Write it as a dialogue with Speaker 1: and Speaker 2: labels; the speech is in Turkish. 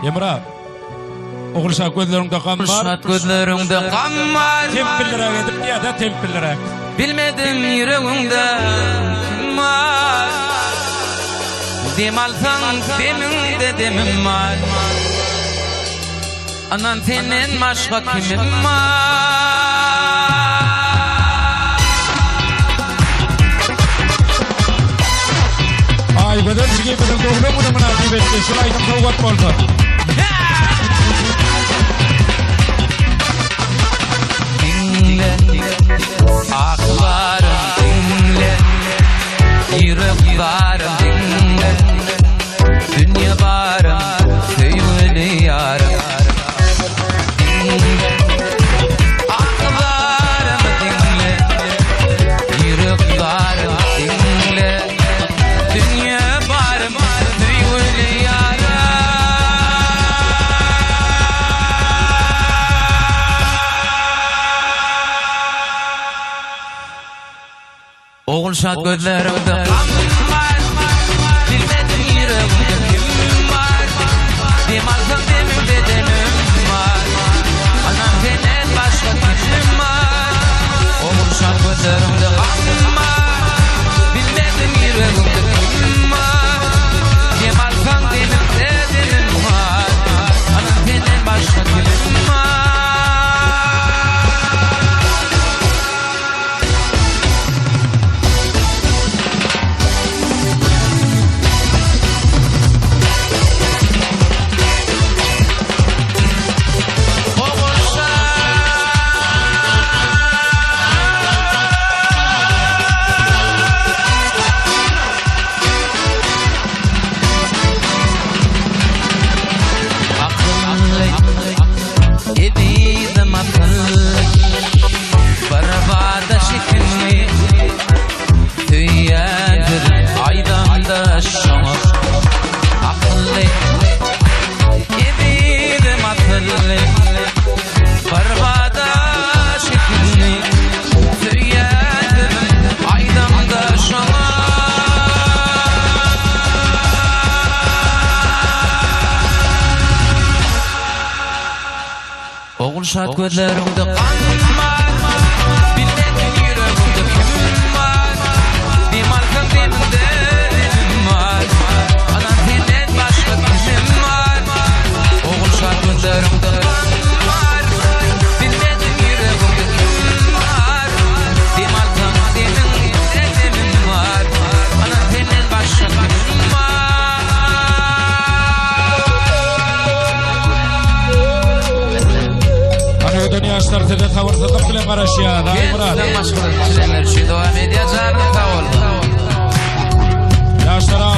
Speaker 1: Emrah. Oğulşat gözlerinde kan var.
Speaker 2: Oğulşat gözlerinde kan var.
Speaker 1: Tempillere gidip ya da tempillere.
Speaker 2: Bilmedim yüreğimde kim var. Dem alsan deminde demim var. Anan senden başka kimim var.
Speaker 1: Ay bedel çiğ bedel doğru mu da münasip etti. Şulaydım kavgat oldu.
Speaker 2: Dinle, aklarım dinle, yürek varım dinle, dünya varım, söyle yarım. Dinle, aklarım dinle, yürek varım dinle, dünya varım, söyle yarım. Oğulşat gözlerimde kan var. Bilmedim yüreğimde kim var. Dem alsam demimde demim var. Anam senden başka kim var. Oğulşat gözlerimde kan var. Bilmedim yüreğimde kim var. Dem alsam demimde demim var. Anam senden başka kim var. Edim akıllı Barabada şekilli Tüyendir aydamda şoğur Akıllı Edim akıllı Barabada şekilli Tüyendir aydamda şoğur Oğulşat gözlerimde kan var. Bilmedim yüreğimde kim var. Dem alsam demimde demim var. Anam senden başka kimim var. Oğulşat gözlerimde kan var. Bilmedim yüreğimde kim var. Dem alsam demimde demim var. Anam senden başka kimim var.
Speaker 1: Dünya startede tavırda bile karışıyor. Daha Emrah.
Speaker 2: Başka bir devam edeceğim. Sağ ol.
Speaker 1: Yaşlara